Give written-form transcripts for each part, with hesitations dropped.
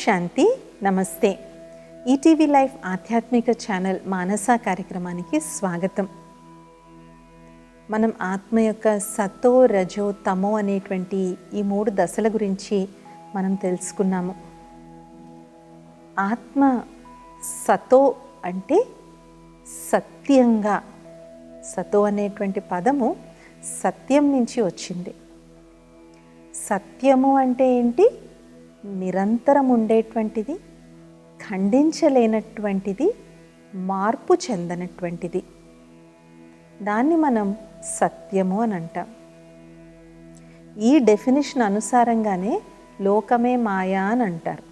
శాంతి. నమస్తే. ETV life ఆధ్యాత్మిక channel మానస కార్యక్రమానికి స్వాగతం. మనం ఆత్మ యొక్క సతో, రజో, తమో అనేటువంటి ఈ 3 దశల గురించి మనం తెలుసుకున్నాము. ఆత్మ సతో అంటే సత్యంగా, సతో అనేటువంటి పదము సత్యం నుంచి వచ్చింది. సత్యము అంటే ఏంటి? నిరంతరం ఉండేటువంటిది, ఖండించలేనటువంటిది, మార్పు చెందనటువంటిది. దాన్ని మనం సత్యము అని అంటాం. ఈ డెఫినిషన్ అనుసారంగానే లోకమే మాయా అని అంటారు.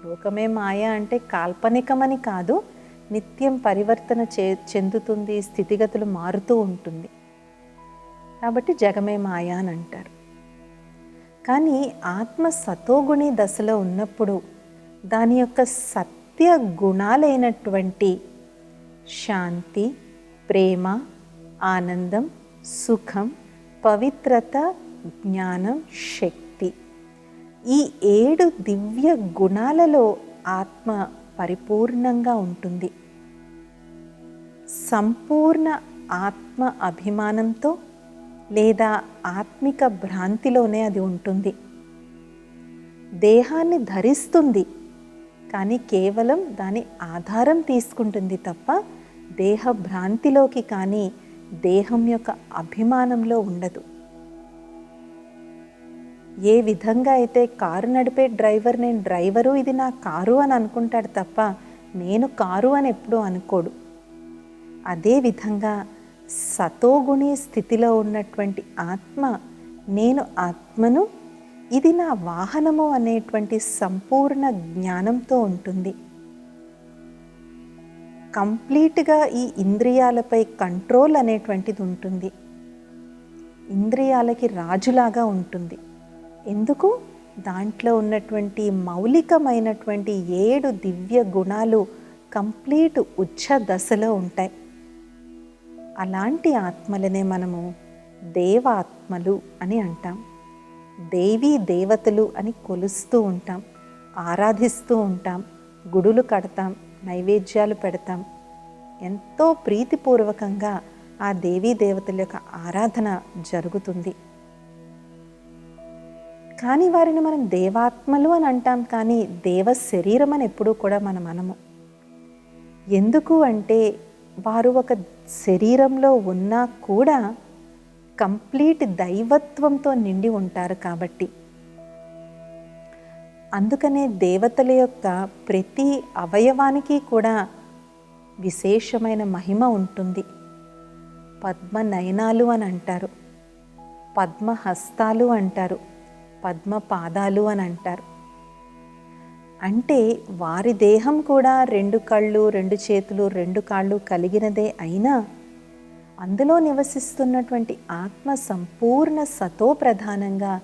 లోకమే మాయా అంటే కాల్పనికమని కాదు, నిత్యం పరివర్తన చెందుతుంది, స్థితిగతులు మారుతూ ఉంటుంది కాబట్టి జగమే మాయా అని అంటారు. కానీ ఆత్మ సతోగుణి దశలో ఉన్నప్పుడు దాని యొక్క సత్య గుణాలైనటువంటి శాంతి, ప్రేమ, ఆనందం, సుఖం, పవిత్రత, జ్ఞానం, శక్తి, ఈ 7 దివ్య గుణాలలో ఆత్మ పరిపూర్ణంగా ఉంటుంది. సంపూర్ణ ఆత్మ అభిమానంతో లేదా ఆత్మిక భ్రాంతిలోనే అది ఉంటుంది. దేహాన్ని ధరిస్తుంది కానీ కేవలం దాని ఆధారం తీసుకుంటుంది తప్ప దేహ భ్రాంతిలోకి కానీ దేహం యొక్క అభిమానంలో ఉండదు. ఏ విధంగా అయితే కారు నడిపే డ్రైవర్ నేను డ్రైవరు, ఇది నా కారు అని అనుకుంటాడు తప్ప నేను కారు అని ఎప్పుడూ అనుకోడు. అదేవిధంగా సతోగుణి స్థితిలో ఉన్నటువంటి ఆత్మ నేను ఆత్మను, ఇది నా వాహనము అనేటువంటి సంపూర్ణ జ్ఞానంతో ఉంటుంది. కంప్లీట్గా ఈ ఇంద్రియాలపై కంట్రోల్ అనేటువంటిది ఉంటుంది. ఇంద్రియాలకి రాజులాగా ఉంటుంది. ఎందుకు? దాంట్లో ఉన్నటువంటి మౌలికమైనటువంటి 7 దివ్య గుణాలు కంప్లీట్ ఉచ్చ దశలో ఉంటాయి. అలాంటి ఆత్మలనే మనము దేవాత్మలు అని అంటాం. దేవీ దేవతలు అని కొలుస్తూ ఉంటాం, ఆరాధిస్తూ ఉంటాం, గుడులు కడతాం, నైవేద్యాలు పెడతాం. ఎంతో ప్రీతిపూర్వకంగా ఆ దేవీ దేవతల యొక్క ఆరాధన జరుగుతుంది. కానీ వారిని మనం దేవాత్మలు అని అంటాం, కానీ దేవ శరీరం అని ఎప్పుడూ కూడా మనం అనము. ఎందుకు అంటే వారు ఒక శరీరంలో ఉన్నా కూడా కంప్లీట్ దైవత్వంతో నిండి ఉంటారు కాబట్టి. అందుకనే దేవతల యొక్క ప్రతి అవయవానికి కూడా విశేషమైన మహిమ ఉంటుంది. పద్మ నయనాలు అని అంటారు, పద్మ హస్తాలు అంటారు, పద్మ పాదాలు అని అంటారు. అంటే వారి దేహం కూడా 2 కళ్ళు, 2 చేతులు, 2 కాళ్ళు కలిగినదే అయినా అందులో నివసిస్తున్నటువంటి ఆత్మ సంపూర్ణ సతో ప్రధానంగా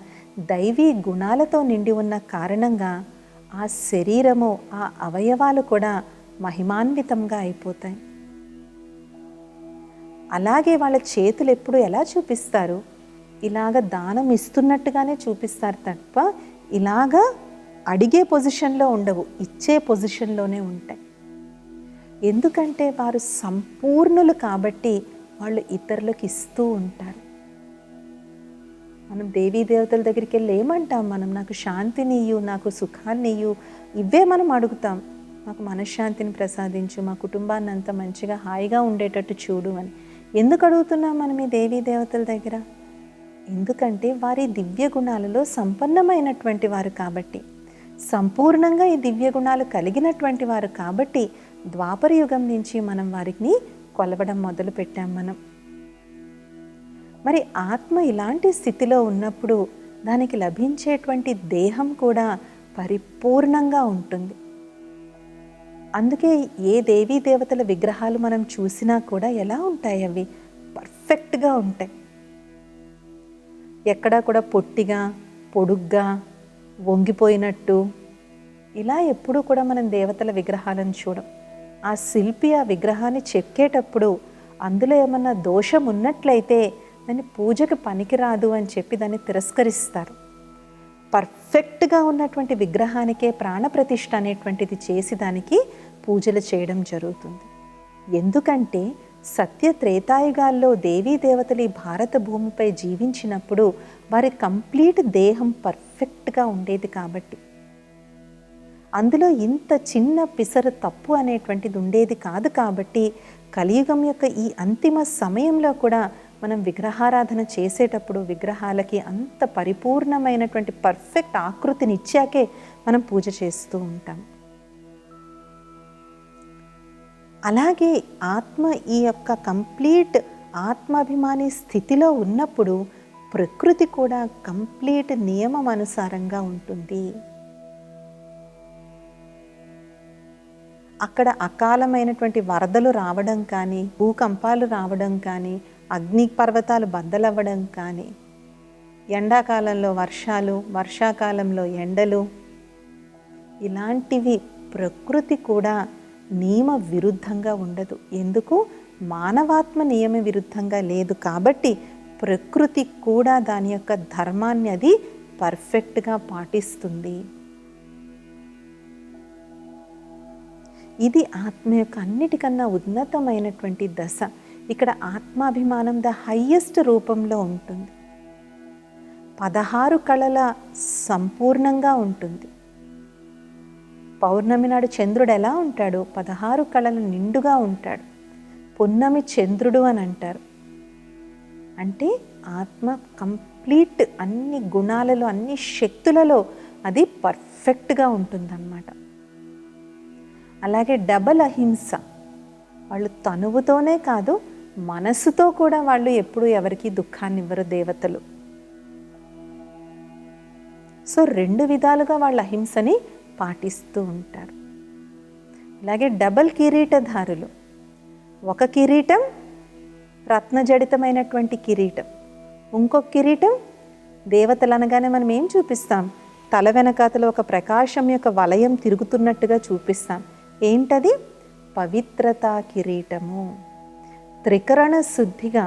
దైవీ గుణాలతో నిండి ఉన్న కారణంగా ఆ శరీరము, ఆ అవయవాలు కూడా మహిమాన్వితంగా అయిపోతాయి. అలాగే వాళ్ళ చేతులు ఎప్పుడు ఎలా చూపిస్తారు? ఇలాగ దానం ఇస్తున్నట్టుగానే చూపిస్తారు తప్ప ఇలాగా అడిగే పొజిషన్లో ఉండవు, ఇచ్చే పొజిషన్లోనే ఉంటాయి. ఎందుకంటే వారు సంపూర్ణులు కాబట్టి వాళ్ళు ఇతరులకు ఇస్తూ ఉంటారు. మనం దేవీ దేవతల దగ్గరికి వెళ్ళి ఏమంటాం? మనం నాకు శాంతినియ్యు, నాకు సుఖాన్నియ్యు, ఇవే మనం అడుగుతాం. మాకు మనశ్శాంతిని ప్రసాదించు, మా కుటుంబాన్ని అంతా మంచిగా హాయిగా ఉండేటట్టు చూడు అని. ఎందుకు అడుగుతున్నాం మనం ఈ దేవీ దేవతల దగ్గర? ఎందుకంటే వారి దివ్య గుణాలలో సంపన్నమైనటువంటి వారు కాబట్టి, సంపూర్ణంగా ఈ దివ్య గుణాలు కలిగినటువంటి వారు కాబట్టి ద్వాపర యుగం నుంచి మనం వారిని కొలవడం మొదలు పెట్టాం మనం. మరి ఆత్మ ఇలాంటి స్థితిలో ఉన్నప్పుడు దానికి లభించేటువంటి దేహం కూడా పరిపూర్ణంగా ఉంటుంది. అందుకే ఏ దేవీ దేవతల విగ్రహాలు మనం చూసినా కూడా ఎలా ఉంటాయి? అవి పర్ఫెక్ట్గా ఉంటాయి. ఎక్కడా కూడా పొట్టిగా, పొడుగ్గా, వంగిపోయినట్టు ఇలా ఎప్పుడూ కూడా మనం దేవతల విగ్రహాలను చూడం. ఆ శిల్పి ఆ విగ్రహాన్ని చెక్కేటప్పుడు అందులో ఏమన్నా దోషం ఉన్నట్లయితే దాన్ని పూజకు పనికిరాదు అని చెప్పి దాన్ని తిరస్కరిస్తారు. పర్ఫెక్ట్గా ఉన్నటువంటి విగ్రహానికే ప్రాణప్రతిష్ఠ అనేటువంటిది చేసి దానికి పూజలు చేయడం జరుగుతుంది. ఎందుకంటే సత్య త్రేతాయుగాల్లో దేవీ దేవతలు ఈ భారత భూమిపై జీవించినప్పుడు వారి కంప్లీట్ దేహం పర్ఫెక్ట్గా ఉండేది కాబట్టి, అందులో ఇంత చిన్న పిసరు తప్పు అనేటువంటిది ఉండేది కాదు. కాబట్టి కలియుగం యొక్క ఈ అంతిమ సమయంలో కూడా మనం విగ్రహారాధన చేసేటప్పుడు విగ్రహాలకి అంత పరిపూర్ణమైనటువంటి పర్ఫెక్ట్ ఆకృతినిచ్చాకే మనం పూజ చేస్తూ ఉంటాం. అలాగే ఆత్మ ఈ యొక్క కంప్లీట్ ఆత్మాభిమాని స్థితిలో ఉన్నప్పుడు ప్రకృతి కూడా కంప్లీట్ నియమం అనుసారంగా ఉంటుంది. అక్కడ అకాలమైనటువంటి వరదలు రావడం కానీ, భూకంపాలు రావడం కానీ, అగ్ని పర్వతాలు బద్దలవ్వడం కానీ, ఎండాకాలంలో వర్షాలు, వర్షాకాలంలో ఎండలు, ఇలాంటివి ప్రకృతి కూడా నియమ విరుద్ధంగా ఉండదు. ఎందుకు? మానవాత్మ నియమ విరుద్ధంగా లేదు కాబట్టి ప్రకృతి కూడా దాని యొక్క ధర్మాన్ని అది పర్ఫెక్ట్గా పాటిస్తుంది. ఇది ఆత్మ యొక్క అన్నిటికన్నా ఉన్నతమైనటువంటి దశ. ఇక్కడ ఆత్మాభిమానం ద హయ్యెస్ట్ రూపంలో ఉంటుంది. 16 కళల సంపూర్ణంగా ఉంటుంది. పౌర్ణమి నాడు చంద్రుడు ఎలా ఉంటాడు? 16 కళలు నిండుగా ఉంటాడు. పున్నమి చంద్రుడు అని అంటారు. అంటే ఆత్మ కంప్లీట్ అన్ని గుణాలలో, అన్ని శక్తులలో అది పర్ఫెక్ట్గా ఉంటుందన్నమాట. అలాగే డబల్ అహింస. వాళ్ళు తనువుతోనే కాదు, మనసుతో కూడా వాళ్ళు ఎప్పుడూ ఎవరికి దుఃఖాన్ని ఇవ్వరు దేవతలు. సో 2 విధాలుగా వాళ్ళ అహింసని పాటిస్తూ ఉంటారు. అలాగే డబల్ కిరీటధారులు. ఒక కిరీటం రత్నజడితమైనటువంటి కిరీటం, ఇంకొక కిరీటం దేవతలు అనగానే మనం ఏం చూపిస్తాం? తల వెనకాతలో ఒక ప్రకాశం యొక్క వలయం తిరుగుతున్నట్టుగా చూపిస్తాం. ఏంటది? పవిత్రతా కిరీటము. త్రికరణ శుద్ధిగా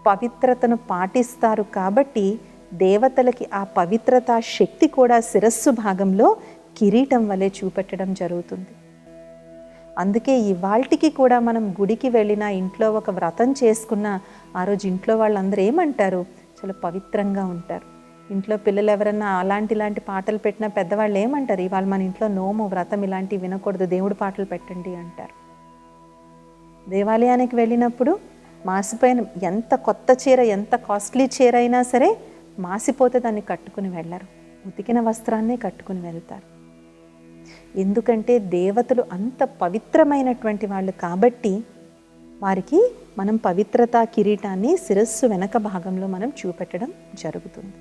పవిత్రతను పాటిస్తారు కాబట్టి దేవతలకి ఆ పవిత్రతా శక్తి కూడా శిరస్సు భాగంలో కిరీటం వలె చూపెట్టడం జరుగుతుంది. అందుకే ఇవాల్టికి కూడా మనం గుడికి వెళ్ళినా, ఇంట్లో ఒక వ్రతం చేసుకున్నా, ఆ రోజు ఇంట్లో వాళ్ళందరూ ఏమంటారు? చాలా పవిత్రంగా ఉంటారు. ఇంట్లో పిల్లలు ఎవరన్నా ఇలాంటి పాటలు పెట్టినా పెద్దవాళ్ళు ఏమంటారు? ఇవాళ మన ఇంట్లో నోము, వ్రతం ఇలాంటివి వినకూడదు, దేవుడి పాటలు పెట్టండి అంటారు. దేవాలయానికి వెళ్ళినప్పుడు మాసిపోయిన ఎంత కొత్త చీర, ఎంత కాస్ట్లీ చీర అయినా సరే మాసిపోతే దాన్ని కట్టుకుని వెళ్ళరు, ఉతికిన వస్త్రాన్నే కట్టుకుని వెళ్తారు. ఎందుకంటే దేవతలు అంత పవిత్రమైనటువంటి వాళ్ళు కాబట్టి వారికి మనం పవిత్రతా కిరీటాన్ని శిరస్సు వెనక భాగంలో మనం చూపెట్టడం జరుగుతుంది.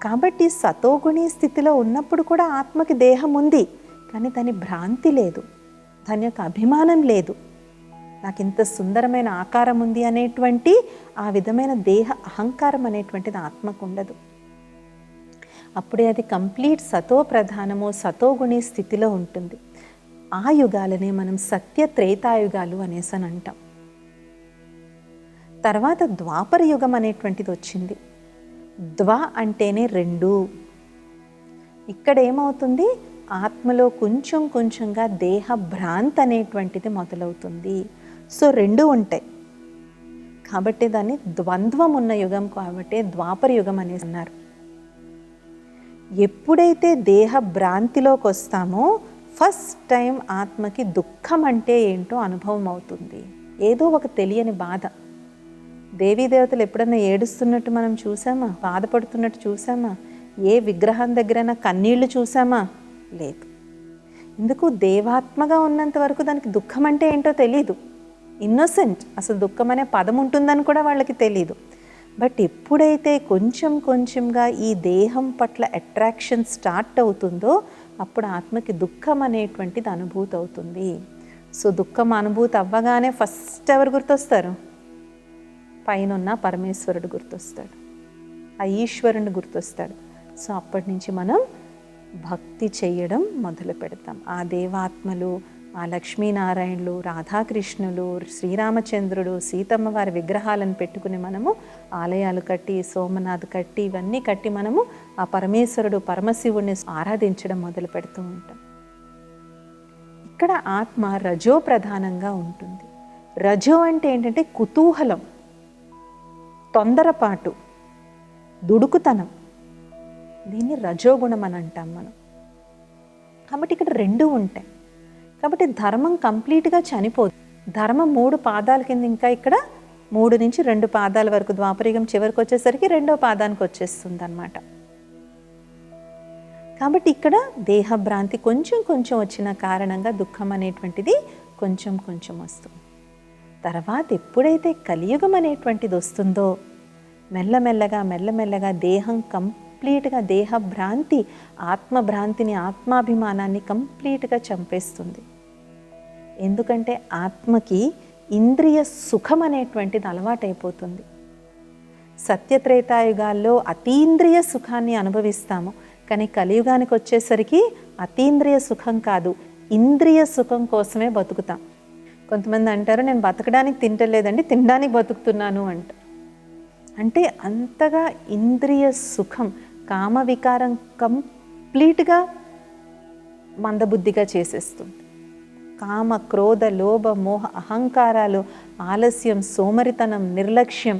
కాబట్టి సతోగుణి స్థితిలో ఉన్నప్పుడు కూడా ఆత్మకి దేహం ఉంది, కానీ దాని భ్రాంతి లేదు, దాని యొక్క అభిమానం లేదు. నాకు ఇంత సుందరమైన ఆకారం ఉంది అనేటువంటి ఆ విధమైన దేహ అహంకారం అనేటువంటిది ఆత్మకు ఉండదు. అప్పుడే అది కంప్లీట్ సతో ప్రధానమో సతోగుణి స్థితిలో ఉంటుంది. ఆ యుగాలనే మనం సత్య త్రేతాయుగాలు అనేసి అని అంటాం. తర్వాత ద్వాపర యుగం అనేటువంటిది వచ్చింది. ద్వా అంటేనే 2. ఇక్కడ ఏమవుతుంది? ఆత్మలో కొంచెం కొంచెంగా దేహ భ్రాంతి అనేటువంటిది మొదలవుతుంది. సో 2 ఉంటాయి కాబట్టి దాన్ని ద్వంద్వం ఉన్న యుగం కాబట్టి ద్వాపర యుగం అనేసి అన్నారు. ఎప్పుడైతే దేహ భ్రాంతిలోకి వస్తామో ఫస్ట్ టైం ఆత్మకి దుఃఖం అంటే ఏంటో అనుభవం అవుతుంది. ఏదో ఒక తెలియని బాధ. దేవీ దేవతలు ఎప్పుడన్నా ఏడుస్తున్నట్టు మనం చూసామా? బాధపడుతున్నట్టు చూసామా? ఏ విగ్రహం దగ్గరైనా కన్నీళ్లు చూసామా? లేదు. ఎందుకు? దేవాత్మగా ఉన్నంత వరకు దానికి దుఃఖం అంటే ఏంటో తెలీదు. ఇన్నోసెంట్. అసలు దుఃఖం అనే పదం ఉంటుందని కూడా వాళ్ళకి తెలీదు. బట్ ఎప్పుడైతే కొంచెం కొంచెంగా ఈ దేహం పట్ల అట్రాక్షన్ స్టార్ట్ అవుతుందో అప్పుడు ఆత్మకి దుఃఖం అనేటువంటిది అనుభూతి అవుతుంది. సో దుఃఖం అనుభూతి అవ్వగానే ఫస్ట్ ఎవరు గుర్తొస్తారు? పైన పరమేశ్వరుడు గుర్తొస్తాడు, ఆ ఈశ్వరుని గుర్తొస్తాడు. సో అప్పటి నుంచి మనం భక్తి చేయడం మొదలు పెడతాం. ఆ దేవాత్మలు, ఆ లక్ష్మీనారాయణులు, రాధాకృష్ణులు, శ్రీరామచంద్రుడు, సీతమ్మ వారి విగ్రహాలను పెట్టుకుని మనము ఆలయాలు కట్టి, సోమనాథ్ కట్టి, ఇవన్నీ కట్టి మనము ఆ పరమేశ్వరుడు, పరమశివుడిని ఆరాధించడం మొదలు పెడుతూ ఉంటాం. ఇక్కడ ఆత్మ రజో ప్రధానంగా ఉంటుంది. రజో అంటే ఏంటంటే కుతూహలం, తొందరపాటు, దుడుకుతనం. దీన్ని రజోగుణం అని అంటాం మనం. కాబట్టి ఇక్కడ రెండూ ఉంటాయి. కాబట్టి ధర్మం కంప్లీట్గా చనిపోదు. ధర్మం 3 పాదాల కింద ఇంకా ఇక్కడ 3 నుంచి 2 పాదాల వరకు, ద్వాపరయుగం చివరికి వచ్చేసరికి 2వ పాదానికి వచ్చేస్తుంది అన్నమాట. కాబట్టి ఇక్కడ దేహభ్రాంతి కొంచెం కొంచెం వచ్చిన కారణంగా దుఃఖం అనేటువంటిది కొంచెం కొంచెం వస్తుంది. తర్వాత ఎప్పుడైతే కలియుగం అనేటువంటిది వస్తుందో మెల్లమెల్లగా మెల్లమెల్లగా దేహం కంప్లీట్గా, దేహభ్రాంతి ఆత్మభ్రాంతిని, ఆత్మాభిమానాన్ని కంప్లీట్గా చంపేస్తుంది. ఎందుకంటే ఆత్మకి ఇంద్రియ సుఖం అనేటువంటిది అలవాటైపోతుంది. సత్యత్రేతాయుగాల్లో అతీంద్రియ సుఖాన్ని అనుభవిస్తాము, కానీ కలియుగానికి వచ్చేసరికి అతీంద్రియ సుఖం కాదు, ఇంద్రియ సుఖం కోసమే బతుకుతాం. కొంతమంది అంటారు, నేను బతకడానికి తింటలేదండి, తినడానికి బతుకుతున్నాను అంట. అంటే అంతగా ఇంద్రియ సుఖం, కామ వికారం కంప్లీట్గా మందబుద్ధిగా చేసేస్తుంది. కామ, క్రోధ, లోభ, మోహ, అహంకారాలు, ఆలస్యం, సోమరితనం, నిర్లక్ష్యం,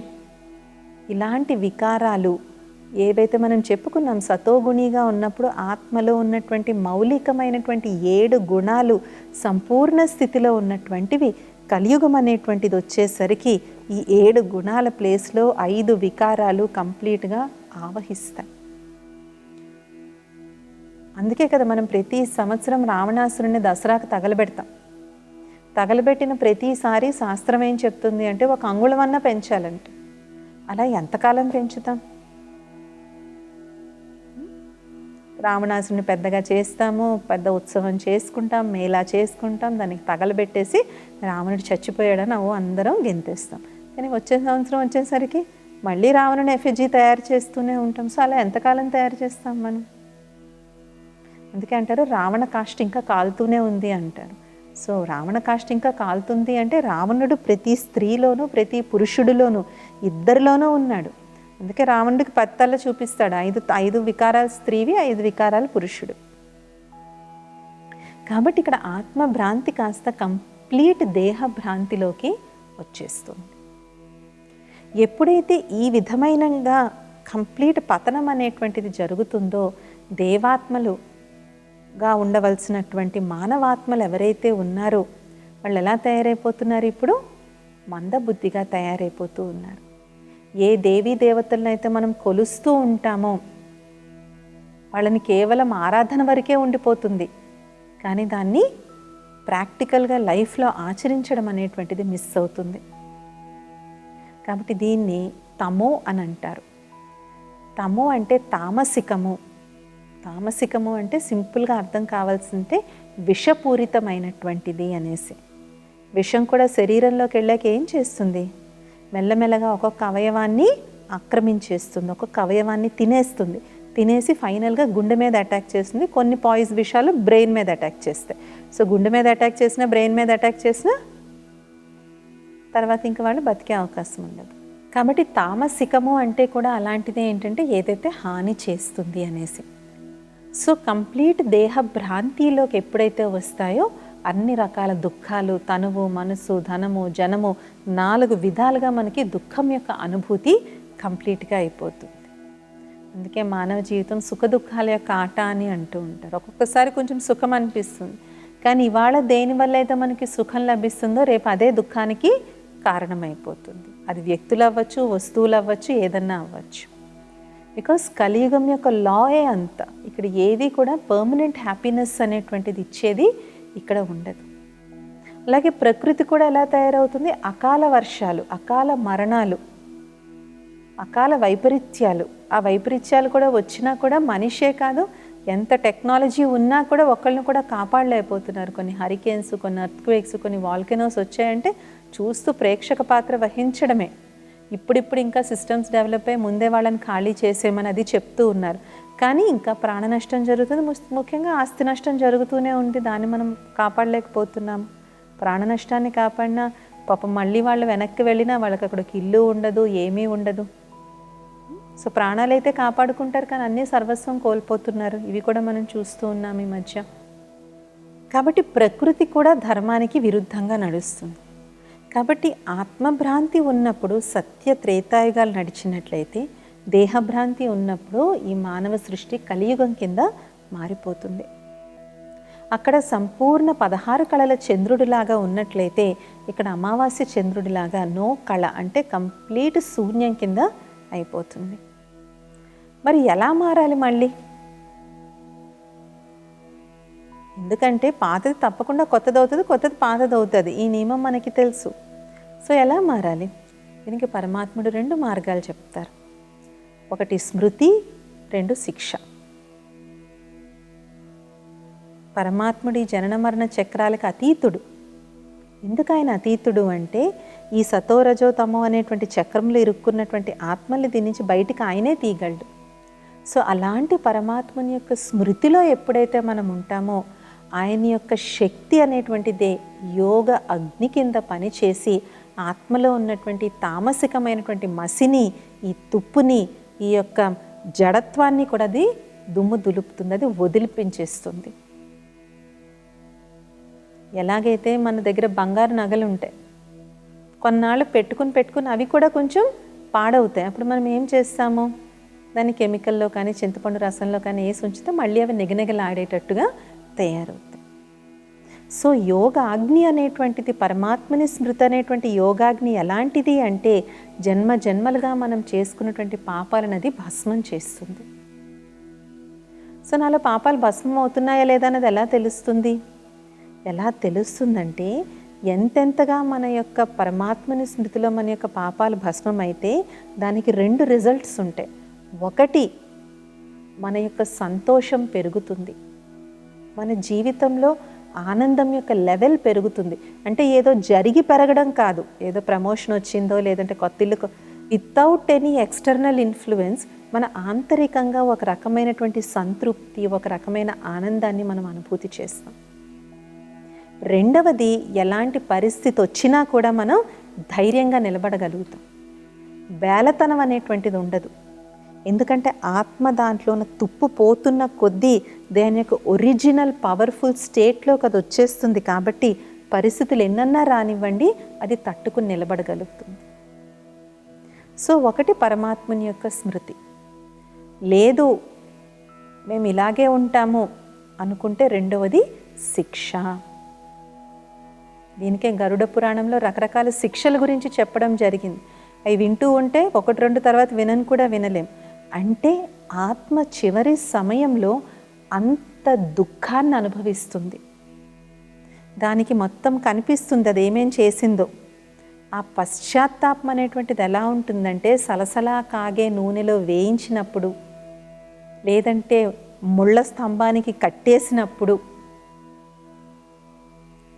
ఇలాంటి వికారాలు ఏవైతే మనం చెప్పుకున్నాం, సతోగుణిగా ఉన్నప్పుడు ఆత్మలో ఉన్నటువంటి మౌలికమైనటువంటి 7 గుణాలు సంపూర్ణ స్థితిలో ఉన్నటువంటివి, కలియుగం అనేటువంటిది వచ్చేసరికి ఈ 7 గుణాల ప్లేస్లో 5 వికారాలు కంప్లీట్గా ఆవహిస్తాయి. అందుకే కదా మనం ప్రతి సంవత్సరం రావణాసురుని దసరాకు తగలబెడతాం. తగలబెట్టిన ప్రతిసారి శాస్త్రం ఏం చెప్తుంది అంటే 1 అంగుళమన్నా పెంచాలంటే. అలా ఎంతకాలం పెంచుతాం? రావణాసురుని పెద్దగా చేస్తాము, పెద్ద ఉత్సవం చేసుకుంటాం, మేళా చేసుకుంటాం, దానికి తగలబెట్టేసి రావణుడు చచ్చిపోయాడని అందరం గెంతేస్తాం. కానీ వచ్చే సంవత్సరం వచ్చేసరికి మళ్ళీ రావణుని ఎఫ్ఎజీ తయారు చేస్తూనే ఉంటాం. సో అలా ఎంతకాలం తయారు చేస్తాం మనం? అందుకే అంటారు రావణ కాష్ట ఇంకా కాలుతూనే ఉంది అంటారు. సో రావణ కాష్ట ఇంకా కాలుతుంది అంటే రావణుడు ప్రతి స్త్రీలోనూ, ప్రతి పురుషుడిలోనూ, ఇద్దరిలోనూ ఉన్నాడు. అందుకే రావణుడికి 10 తల చూపిస్తాడు. 5 వికారాలు స్త్రీవి, 5 వికారాలు పురుషుడు. కాబట్టి ఇక్కడ ఆత్మభ్రాంతి కాస్త కంప్లీట్ దేహ భ్రాంతిలోకి వచ్చేస్తుంది. ఎప్పుడైతే ఈ విధమైనగా కంప్లీట్ పతనం అనేటువంటిది జరుగుతుందో, దేవాత్మలుగా ఉండవలసినటువంటి మానవాత్మలు ఎవరైతే ఉన్నారో వాళ్ళు ఎలా తయారైపోతున్నారు? ఇప్పుడు మందబుద్ధిగా తయారైపోతూ ఉన్నారు. ఏ దేవీ దేవతలను అయితే మనం కొలుస్తూ ఉంటామో వాళ్ళని కేవలం ఆరాధన వరకే ఉండిపోతుంది, కానీ దాన్ని ప్రాక్టికల్గా లైఫ్లో ఆచరించడం అనేటువంటిది మిస్ అవుతుంది. కాబట్టి దీన్ని తమో అని అంటారు. తమో అంటే తామసికము. తామసికము అంటే సింపుల్గా అర్థం కావాల్సింటే విషపూరితమైనటువంటిది అనేసి. విషం కూడా శరీరంలోకి వెళ్ళాక ఏం చేస్తుంది? మెల్లమెల్లగా ఒక్కొక్క అవయవాన్ని ఆక్రమించేస్తుంది, ఒక్కొక్క అవయవాన్ని తినేస్తుంది. తినేసి ఫైనల్గా గుండె మీద అటాక్ చేస్తుంది. కొన్ని విషాలు బ్రెయిన్ మీద అటాక్ చేస్తాయి. సో గుండె మీద అటాక్ చేసినా, బ్రెయిన్ మీద అటాక్ చేసినా తర్వాత ఇంక వాళ్ళు బతికే అవకాశం ఉండదు. కాబట్టి తామసికము అంటే కూడా అలాంటిదే, ఏంటంటే ఏదైతే హాని చేస్తుంది అనేసి. సో కంప్లీట్ దేహ భ్రాంతిలోకి ఎప్పుడైతే వస్తాయో అన్ని రకాల దుఃఖాలు, తనువు, మనసు, ధనము, జనము, 4 విధాలుగా మనకి దుఃఖం యొక్క అనుభూతి కంప్లీట్గా అయిపోతుంది. అందుకే మానవ జీవితం సుఖ దుఃఖాల యొక్క ఆట అని అంటూ ఉంటారు. ఒక్కొక్కసారి కొంచెం సుఖం అనిపిస్తుంది, కానీ ఇవాళ దేనివల్ల అయితే మనకి సుఖం లభిస్తుందో రేపు అదే దుఃఖానికి కారణమైపోతుంది. అది వ్యక్తులు అవ్వచ్చు, వస్తువులు అవ్వచ్చు, ఏదన్నా అవ్వచ్చు. బికాస్ కలియుగం యొక్క లాయే అంత. ఇక్కడ ఏది కూడా పర్మనెంట్ హ్యాపీనెస్ అనేటువంటిది ఇచ్చేది ఇక్కడ ఉండదు. అలాగే ప్రకృతి కూడా ఎలా తయారవుతుంది? అకాల వర్షాలు, అకాల మరణాలు, అకాల వైపరీత్యాలు. ఆ వైపరీత్యాలు కూడా వచ్చినా కూడా మనిషే కాదు, ఎంత టెక్నాలజీ ఉన్నా కూడా ఒకళ్ళని కూడా కాపాడలేకపోతున్నారు. కొన్ని హరికేన్స్, కొన్ని ఎర్త్క్వేక్స్, కొన్ని వాల్కెనోస్ వచ్చాయంటే చూస్తూ ప్రేక్షక పాత్ర వహించడమే. ఇప్పుడిప్పుడు ఇంకా సిస్టమ్స్ డెవలప్ అయ్యి ముందే వాళ్ళని ఖాళీ చేసేమని అది చెప్తూ ఉన్నారు. కానీ ఇంకా ప్రాణ నష్టం జరుగుతుంది, ముఖ్యంగా ఆస్తి నష్టం జరుగుతూనే ఉంది. దాన్ని మనం కాపాడలేకపోతున్నాం. ప్రాణ నష్టాన్ని కాపాడినా పాపం మళ్ళీ వాళ్ళు వెనక్కి వెళ్ళినా వాళ్ళకి అక్కడికి ఇల్లు ఉండదు, ఏమీ ఉండదు. సో ప్రాణాలైతే కాపాడుకుంటారు, కానీ అన్నీ సర్వస్వం కోల్పోతున్నారు. ఇవి కూడా మనం చూస్తూ ఉన్నాం ఈ మధ్య. కాబట్టి ప్రకృతి కూడా ధర్మానికి విరుద్ధంగా నడుస్తుంది. కాబట్టి ఆత్మభ్రాంతి ఉన్నప్పుడు సత్య త్రేతాయుగాలు నడిచినట్లయితే, దేహభ్రాంతి ఉన్నప్పుడు ఈ మానవ సృష్టి కలియుగం కింద మారిపోతుంది. అక్కడ సంపూర్ణ 16 కళల చంద్రుడిలాగా ఉన్నట్లయితే ఇక్కడ అమావాస్య చంద్రుడిలాగా నో కళ, అంటే కంప్లీట్ శూన్యం కింద అయిపోతుంది. మరి ఎలా మారాలి మళ్ళీ? ఎందుకంటే పాతది తప్పకుండా కొత్తది అవుతుంది, కొత్తది పాతది అవుతుంది. ఈ నియమం మనకి తెలుసు. సో ఎలా మారాలి? దీనికి పరమాత్ముడు 2 మార్గాలు చెప్తారు. ఒకటి స్మృతి, 2 శిక్ష. పరమాత్ముడి జనన మరణ చక్రాలకు అతీతుడు. ఎందుకు ఆయన అతీతుడు అంటే, ఈ సతోరజో తమో అనేటువంటి చక్రంలో ఇరుక్కున్నటువంటి ఆత్మల్ని దీని నుంచి బయటికి ఆయనే తీయగలడు. సో అలాంటి పరమాత్మని యొక్క స్మృతిలో ఎప్పుడైతే మనం ఉంటామో, ఆయన యొక్క శక్తి అనేటువంటిదే యోగ అగ్ని కింద పనిచేసి ఆత్మలో ఉన్నటువంటి తామసికమైనటువంటి మసిని, ఈ తుప్పుని, ఈ యొక్క జడత్వాన్ని కూడా అది దుమ్ము దులుపుతుంది, అది వదిలిపించేస్తుంది. ఎలాగైతే మన దగ్గర బంగారు నగలు ఉంటాయి, కొన్నాళ్ళు పెట్టుకుని అవి కూడా కొంచెం పాడవుతాయి. అప్పుడు మనం ఏం చేస్తాము? దాన్ని కెమికల్లో కానీ చింతపండు రసంలో కానీ వేసి ఉంచితే మళ్ళీ అవి నిగనిగలాడేటట్టుగా తయారవుతాయి. సో యోగాగ్ని అనేటువంటిది, పరమాత్మని స్మృతి అనేటువంటి యోగాగ్ని ఎలాంటిది అంటే, జన్మ జన్మలుగా మనం చేసుకున్నటువంటి పాపాలను అది భస్మం చేస్తుంది. సో నాలో పాపాలు భస్మం అవుతున్నాయా లేదా అన్నది ఎలా తెలుస్తుంది? ఎలా తెలుస్తుందంటే, ఎంతెంతగా మన యొక్క పరమాత్మని స్మృతిలో మన యొక్క పాపాలు భస్మం అయితే దానికి 2 రిజల్ట్స్ ఉంటాయి. ఒకటి, మన యొక్క సంతోషం పెరుగుతుంది, మన జీవితంలో ఆనందం యొక్క లెవెల్ పెరుగుతుంది. అంటే ఏదో జరిగి పెరగడం కాదు, ఏదో ప్రమోషన్ వచ్చిందో లేదంటే కొత్త ఇల్లు, వితౌట్ ఎనీ ఎక్స్టర్నల్ ఇన్ఫ్లుయెన్స్ మన ఆంతరికంగా ఒక రకమైనటువంటి సంతృప్తి, ఒక రకమైన ఆనందాన్ని మనం అనుభూతి చేస్తాం. రెండవది, ఎలాంటి పరిస్థితి వచ్చినా కూడా మనం ధైర్యంగా నిలబడగలుగుతాం. బేలతనం అనేటువంటిది ఉండదు. ఎందుకంటే ఆత్మ దాంట్లోన తుప్పు పోతున్న కొద్దీ దాని యొక్క ఒరిజినల్ పవర్ఫుల్ స్టేట్లోకి అది వచ్చేస్తుంది. కాబట్టి పరిస్థితులు ఎన్నన్నా రానివ్వండి, అది తట్టుకుని నిలబడగలుగుతుంది. సో ఒకటి పరమాత్మని యొక్క స్మృతి. లేదు మేము ఇలాగే ఉంటాము అనుకుంటే రెండవది శిక్ష. దీనికే గరుడ పురాణంలో రకరకాల శిక్షల గురించి చెప్పడం జరిగింది. అవి వింటూ ఉంటే 1-2 తర్వాత వినని కూడా వినలేం. అంటే ఆత్మ చివరి సమయంలో అంత దుఃఖాన్ని అనుభవిస్తుంది. దానికి మొత్తం కనిపిస్తుంది అది ఏమేం చేసిందో. ఆ పశ్చాత్తాపం అనేటువంటిది ఎలా ఉంటుందంటే, సలసలా కాగే నూనెలో వేయించినప్పుడు, లేదంటే ముళ్ళ స్తంభానికి కట్టేసినప్పుడు,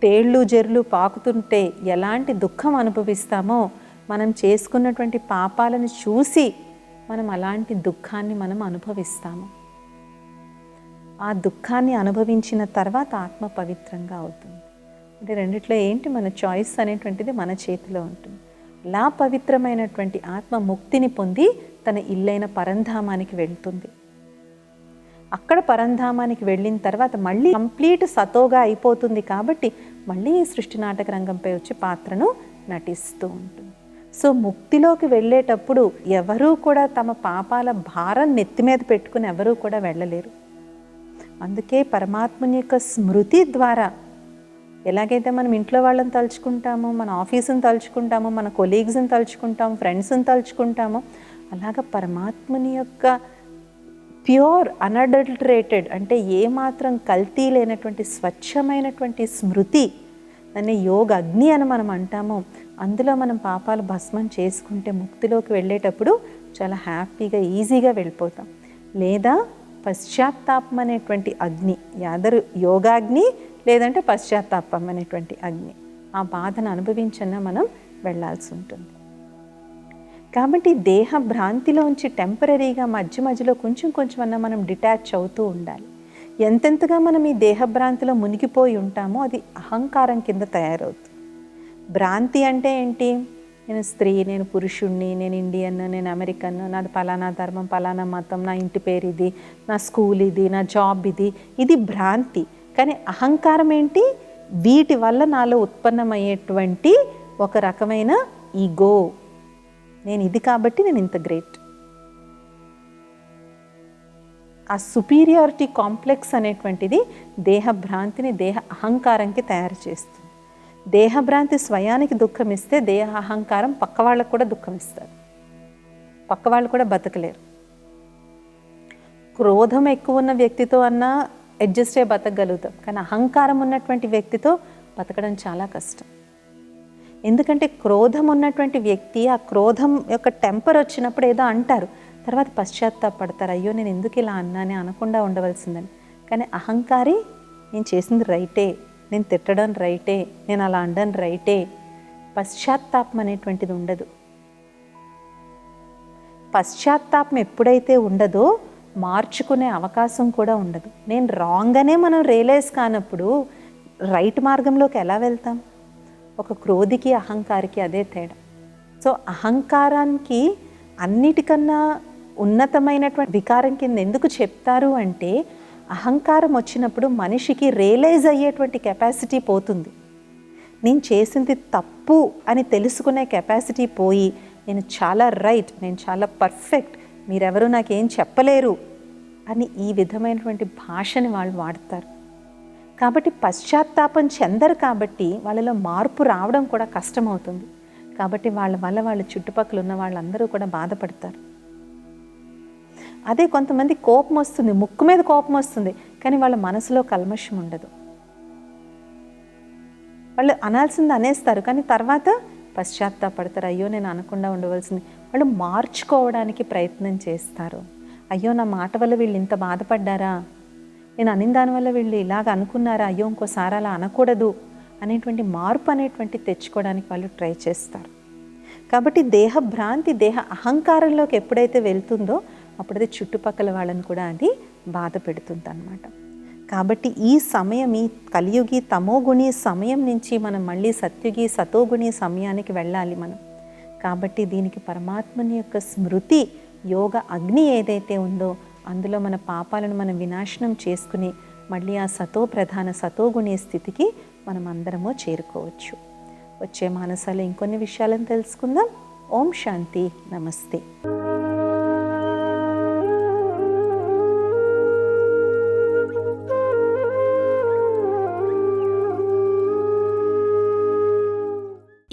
తేళ్ళు జెర్లు పాకుతుంటే ఎలాంటి దుఃఖం అనుభవిస్తామో, మనం చేసుకున్నటువంటి పాపాలను చూసి మనం అలాంటి దుఃఖాన్ని మనం అనుభవిస్తాము. ఆ దుఃఖాన్ని అనుభవించిన తర్వాత ఆత్మ పవిత్రంగా అవుతుంది. అంటే రెండిట్లో ఏంటి, మన చాయిస్ అనేటువంటిది మన చేతిలో ఉంటుంది. అలా పవిత్రమైనటువంటి ఆత్మ ముక్తిని పొంది తన ఇల్లైన పరంధామానికి వెళ్తుంది. అక్కడ పరంధామానికి వెళ్ళిన తర్వాత మళ్ళీ కంప్లీట్ సతోగా అయిపోతుంది. కాబట్టి మళ్ళీ ఈ సృష్టి నాటక రంగంపై వచ్చి పాత్రను నటిస్తూ ఉంటుంది. సో ముక్తిలోకి వెళ్ళేటప్పుడు ఎవరూ కూడా తమ పాపాల భారం నెత్తి మీద పెట్టుకుని ఎవరూ కూడా వెళ్ళలేరు. అందుకే పరమాత్మని యొక్క స్మృతి ద్వారా, ఎలాగైతే మనం ఇంట్లో వాళ్ళని తలుచుకుంటామో, మన ఆఫీసుని తలుచుకుంటామో, మన కొలీగ్స్ని తలుచుకుంటాము, ఫ్రెండ్స్ని తలుచుకుంటామో, అలాగ పరమాత్మని యొక్క ప్యూర్ అన్అడల్టరేటెడ్, అంటే ఏమాత్రం కల్తీ లేనటువంటి స్వచ్ఛమైనటువంటి స్మృతి, దాన్ని యోగ అగ్ని అని మనం అంటామో, అందులో మనం పాపాలు భస్మం చేసుకుంటే ముక్తిలోకి వెళ్ళేటప్పుడు చాలా హ్యాపీగా ఈజీగా వెళ్ళిపోతాం. లేదా పశ్చాత్తాపం అనేటువంటి అగ్ని, యాదరు యోగాగ్ని లేదంటే పశ్చాత్తాపం అనేటువంటి అగ్ని, ఆ బాధను అనుభవించన్నా మనం వెళ్ళాల్సి ఉంటుంది. కాబట్టి దేహ భ్రాంతిలోంచి టెంపరీగా మధ్య మధ్యలో కొంచెం కొంచెం అన్నా మనం డిటాచ్ అవుతూ ఉండాలి. ఎంతెంతగా మనం ఈ దేహభ్రాంతిలో మునిగిపోయి ఉంటామో అది అహంకారం కింద తయారవుతుంది. భ్రాంతి అంటే ఏంటి? నేను స్త్రీ, నేను పురుషుణ్ణి, నేను ఇండియన్, నేను అమెరికన్, నాది పలానా ధర్మం, పలానా మతం, నా ఇంటి పేరు ఇది, నా స్కూల్ ఇది, నా జాబ్ ఇది, ఇది భ్రాంతి. కానీ అహంకారం ఏంటి? వీటి వల్ల నాలో ఉత్పన్నమయ్యేటువంటి ఒక రకమైన ఈగో. నేను ఇది కాబట్టి నేను ఇంత గ్రేట్. ఆ సుపీరియారిటీ కాంప్లెక్స్ అనేటువంటిది దేహభ్రాంతిని, దేహ అహంకారంకి తయారు చేస్తుంది. దేహభ్రాంతి స్వయానికి దుఃఖం ఇస్తే దేహ అహంకారం పక్క వాళ్ళకు కూడా దుఃఖం ఇస్తారు. పక్క వాళ్ళు కూడా బతకలేరు. క్రోధం ఎక్కువ ఉన్న వ్యక్తితో అన్నా అడ్జస్ట్ అయ్యి బతకగలుగుతాం, కానీ అహంకారం ఉన్నటువంటి వ్యక్తితో బతకడం చాలా కష్టం. ఎందుకంటే క్రోధం ఉన్నటువంటి వ్యక్తి ఆ క్రోధం యొక్క టెంపర్ వచ్చినప్పుడు ఏదో అంటారు, తర్వాత పశ్చాత్తాపడతారు, అయ్యో నేను ఎందుకు ఇలా అన్నానే అనకుండా ఉండవలసిందని. కానీ అహంకారి నేను చేసింది రైటే, నేను తిట్టడం రైటే, నేను అలా అనడం రైటే, పశ్చాత్తాపం అనేటువంటిది ఉండదు. పశ్చాత్తాపం ఎప్పుడైతే ఉండదో మార్చుకునే అవకాశం కూడా ఉండదు. నేను రాంగ్ అనే మనం రియలైజ్ కానప్పుడు రైట్ మార్గంలోకి ఎలా వెళ్తాం? ఒక క్రోధికి అహంకారికి అదే తేడా. సో అహంకారానికి అన్నిటికన్నా ఉన్నతమైనటువంటి వికారం కింద ఎందుకు చెప్తారు అంటే, అహంకారం వచ్చినప్పుడు మనిషికి రియలైజ్ అయ్యేటువంటి కెపాసిటీ పోతుంది. నేను చేసింది తప్పు అని తెలుసుకునే కెపాసిటీ పోయి, నేను చాలా రైట్, నేను చాలా పర్ఫెక్ట్, మీరెవరూ నాకేం చెప్పలేరు అని ఈ విధమైనటువంటి భాషని వాళ్ళు వాడతారు. కాబట్టి పశ్చాత్తాపం చెందరు, కాబట్టి వాళ్ళలో మార్పు రావడం కూడా కష్టమవుతుంది. కాబట్టి వాళ్ళ వల్ల వాళ్ళ చుట్టుపక్కల ఉన్న వాళ్ళందరూ కూడా బాధపడతారు. అదే కొంతమంది కోపం వస్తుంది, ముక్కు మీద కోపం వస్తుంది, కానీ వాళ్ళ మనసులో కల్మషం ఉండదు. వాళ్ళు అనాల్సింది అనేస్తారు, కానీ తర్వాత పశ్చాత్తాపడతారు, అయ్యో నేను అనకుండా ఉండవలసింది. వాళ్ళు మార్చుకోవడానికి ప్రయత్నం చేస్తారు. అయ్యో నా మాట వల్ల వీళ్ళు ఇంత బాధపడ్డారా, నేను అనిన దానివల్ల వీళ్ళు ఇలాగ అనుకున్నారా, అయ్యో ఇంకోసారి అలా అనకూడదు అనేటువంటి మార్పు అనేటువంటి తెచ్చుకోవడానికి వాళ్ళు ట్రై చేస్తారు. కాబట్టి దేహ భ్రాంతి దేహ అహంకారంలోకి ఎప్పుడైతే వెళ్తుందో అప్పుడైతే చుట్టుపక్కల వాళ్ళని కూడా అది బాధ పెడుతుంది అన్నమాట. కాబట్టి ఈ సమయం, ఈ కలియుగి తమోగుణి సమయం నుంచి మనం మళ్ళీ సత్యుగి సతోగుణి సమయానికి వెళ్ళాలి మనం. కాబట్టి దీనికి పరమాత్మని యొక్క స్మృతి, యోగ అగ్ని ఏదైతే ఉందో అందులో మన పాపాలను మనం వినాశనం చేసుకుని మళ్ళీ ఆ సతో ప్రధాన సతోగుణి స్థితికి మనం అందరము చేరుకోవచ్చు. వచ్చే మానసాలు ఇంకొన్ని విషయాలను తెలుసుకుందాం. ఓం శాంతి, నమస్తే.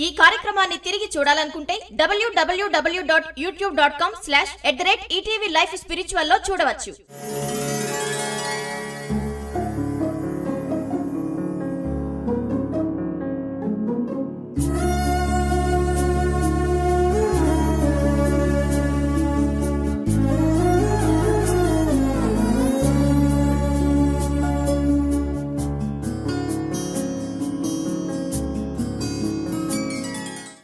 ఈ కార్యక్రమాన్ని తిరిగి చూడాలనుకుంటే www.youtube.com/@ETV Life Spiritual లో చూడవచ్చు.